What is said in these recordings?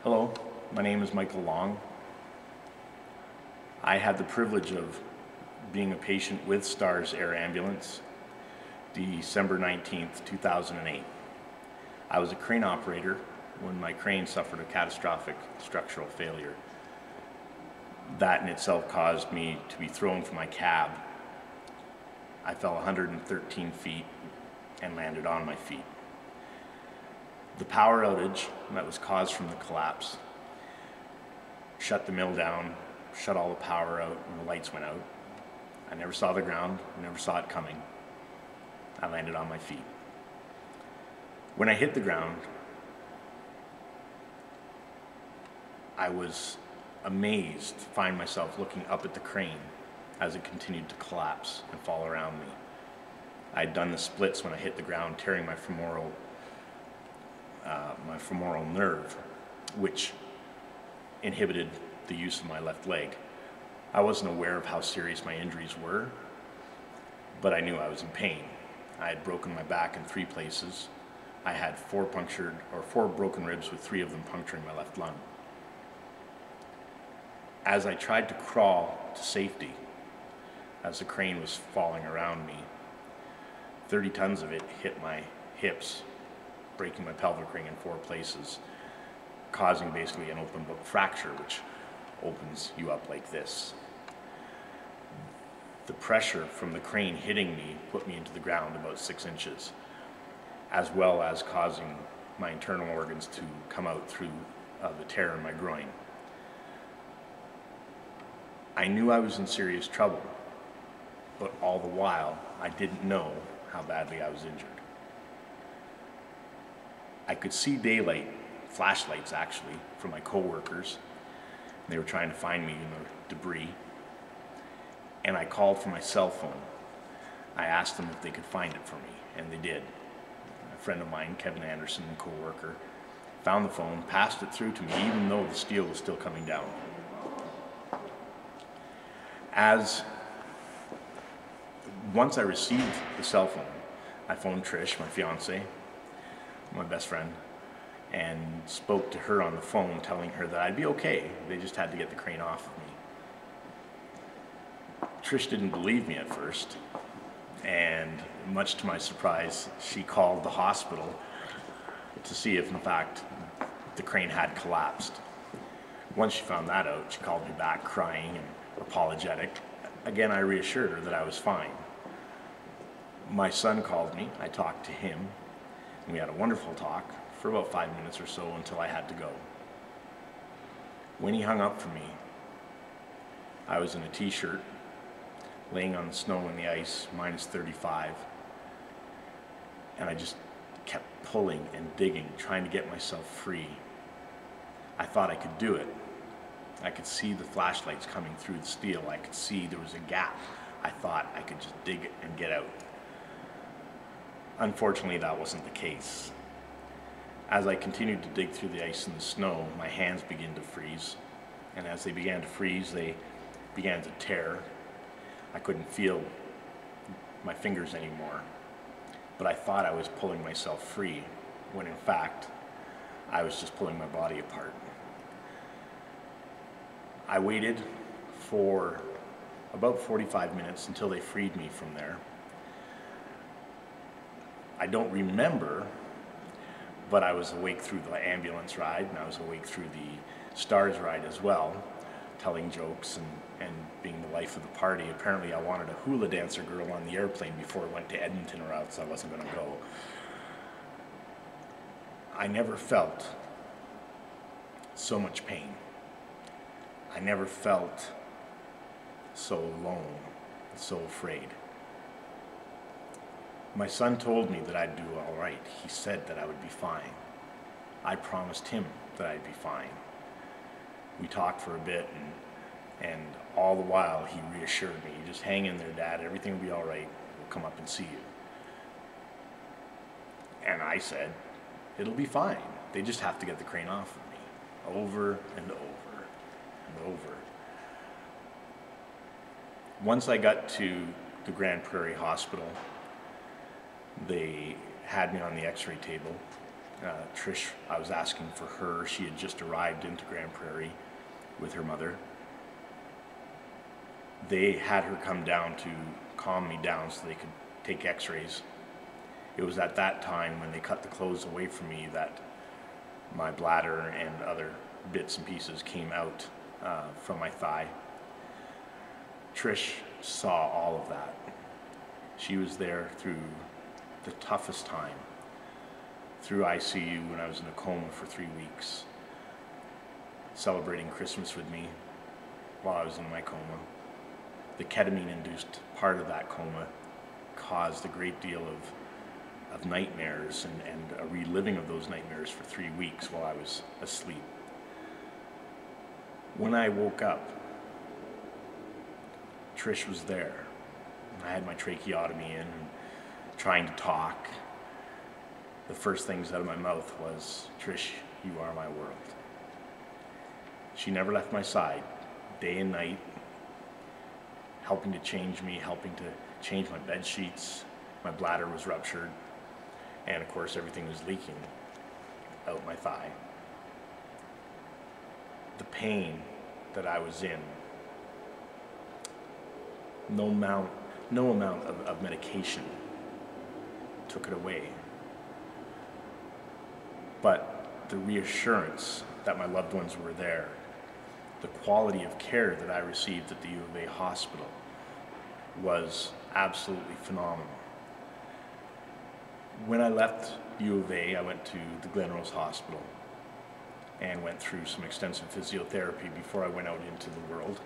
Hello, my name is Michael Long. I had the privilege of being a patient with STARS Air Ambulance December 19th, 2008. I was a crane operator when my crane suffered a catastrophic structural failure. That in itself caused me to be thrown from my cab. I fell 113 feet and landed on my feet. The power outage that was caused from the collapse shut the mill down, shut all the power out, and the lights went out. I never saw the ground, never saw it coming. I landed on my feet. When I hit the ground, I was amazed to find myself looking up at the crane as it continued to collapse and fall around me. I had done the splits when I hit the ground, tearing my femoral nerve, which inhibited the use of my left leg. I wasn't aware of how serious my injuries were, but I knew I was in pain. I had broken my back in 3 places. I had 4 broken ribs, with 3 of them puncturing my left lung. As I tried to crawl to safety, as the crane was falling around me, 30 tons of it hit my hips, breaking my pelvic ring in 4 places, causing basically an open book fracture, which opens you up like this. The pressure from the crane hitting me put me into the ground about 6 inches, as well as causing my internal organs to come out through the tear in my groin. I knew I was in serious trouble, but all the while I didn't know how badly I was injured. I could see daylight, flashlights actually, from my coworkers. They were trying to find me in the debris. And I called for my cell phone. I asked them if they could find it for me, and they did. A friend of mine, Kevin Anderson, a coworker, found the phone, passed it through to me, even though the steel was still coming down. Once I received the cell phone, I phoned Trish, my fiance, my best friend, and spoke to her on the phone, telling her that I'd be okay. They just had to get the crane off of me. Trish didn't believe me at first, and much to my surprise, she called the hospital to see if in fact the crane had collapsed. Once she found that out, she called me back crying and apologetic. Again, I reassured her that I was fine. My son called me, I talked to him, and we had a wonderful talk for about 5 minutes or so until I had to go. When he hung up for me, I was in a t-shirt, laying on the snow and the ice, minus 35, and I just kept pulling and digging, trying to get myself free. I thought I could do it. I could see the flashlights coming through the steel. I could see there was a gap. I thought I could just dig and get out. Unfortunately, that wasn't the case. As I continued to dig through the ice and the snow, my hands began to freeze. And as they began to freeze, they began to tear. I couldn't feel my fingers anymore. But I thought I was pulling myself free, when in fact, I was just pulling my body apart. I waited for about 45 minutes until they freed me from there. I don't remember, but I was awake through the ambulance ride, and I was awake through the STARS ride as well, telling jokes and being the life of the party. Apparently I wanted a hula dancer girl on the airplane before I went to Edmonton, or else I wasn't going to go. I never felt so much pain. I never felt so alone, so afraid. My son told me that I'd do all right. He said that I would be fine. I promised him that I'd be fine. We talked for a bit, and all the while he reassured me, just hang in there, Dad, everything will be all right. We'll come up and see you. And I said, it'll be fine. They just have to get the crane off of me, over and over and over. Once I got to the Grand Prairie Hospital, they had me on the x-ray table Trish, I was asking for her. She had just arrived into Grand Prairie with her mother. They had her come down to calm me down so they could take x-rays. It was at that time when they cut the clothes away from me that my bladder and other bits and pieces came out from my thigh. Trish saw all of that. She was there through the toughest time, through ICU when I was in a coma for 3 weeks, celebrating Christmas with me while I was in my coma. The ketamine-induced part of that coma caused a great deal of nightmares and a reliving of those nightmares for 3 weeks while I was asleep. When I woke up, Trish was there. I had my tracheotomy in and trying to talk. The first things out of my mouth was, "Trish, you are my world." She never left my side, day and night, helping to change me, helping to change my bed sheets. My bladder was ruptured, and of course everything was leaking out my thigh. The pain that I was in, no amount of medication took it away. But the reassurance that my loved ones were there, the quality of care that I received at the U of A hospital was absolutely phenomenal. When I left U of A, I went to the Glenrose Hospital and went through some extensive physiotherapy before I went out into the world.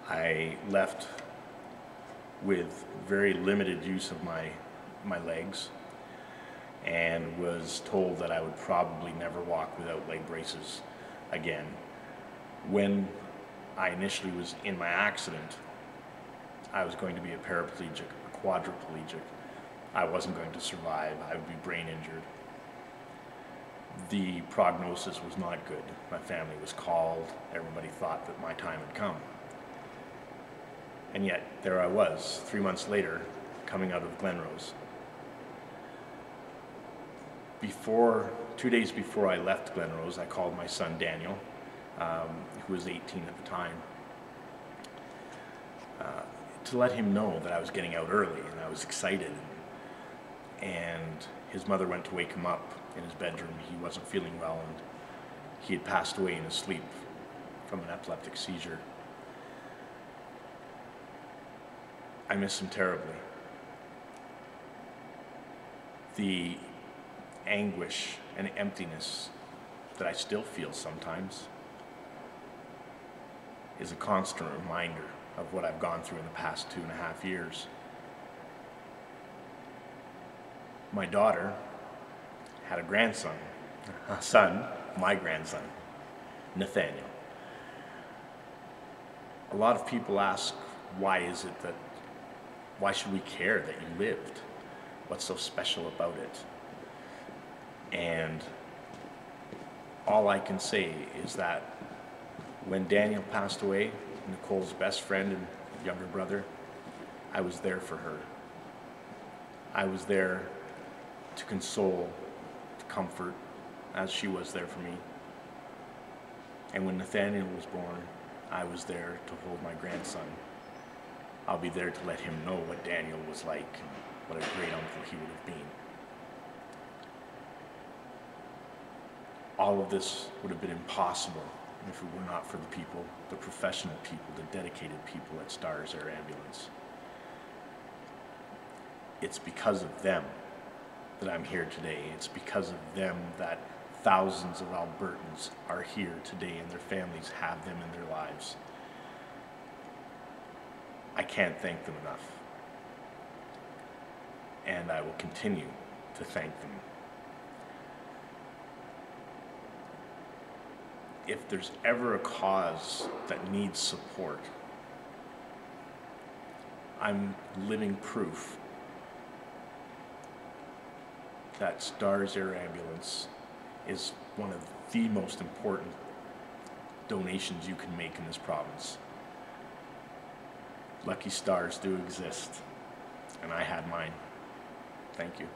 I left with very limited use of my legs and was told that I would probably never walk without leg braces again. When I initially was in my accident, I was going to be a paraplegic, a quadriplegic. I wasn't going to survive. I would be brain injured. The prognosis was not good. My family was called. Everybody thought that my time had come. And yet, there I was, 3 months later, coming out of Glenrose. 2 days before I left Glenrose, I called my son Daniel, who was 18 at the time, to let him know that I was getting out early, and I was excited. And his mother went to wake him up in his bedroom. He wasn't feeling well, and he had passed away in his sleep from an epileptic seizure. I miss him terribly. The anguish and emptiness that I still feel sometimes is a constant reminder of what I've gone through in the past 2.5 years. My daughter had a grandson, my grandson, Nathaniel. A lot of people ask, why should we care that you lived? What's so special about it? And all I can say is that when Daniel passed away, Nicole's best friend and younger brother, I was there for her. I was there to console, to comfort, as she was there for me. And when Nathaniel was born, I was there to hold my grandson. I'll be there to let him know what Daniel was like, and what a great uncle he would have been. All of this would have been impossible if it were not for the people, the professional people, the dedicated people at Stars Air Ambulance. It's because of them that I'm here today. It's because of them that thousands of Albertans are here today, and their families have them in their lives. I can't thank them enough. And I will continue to thank them. If there's ever a cause that needs support, I'm living proof that Stars Air Ambulance is one of the most important donations you can make in this province. Lucky stars do exist, and I had mine. Thank you.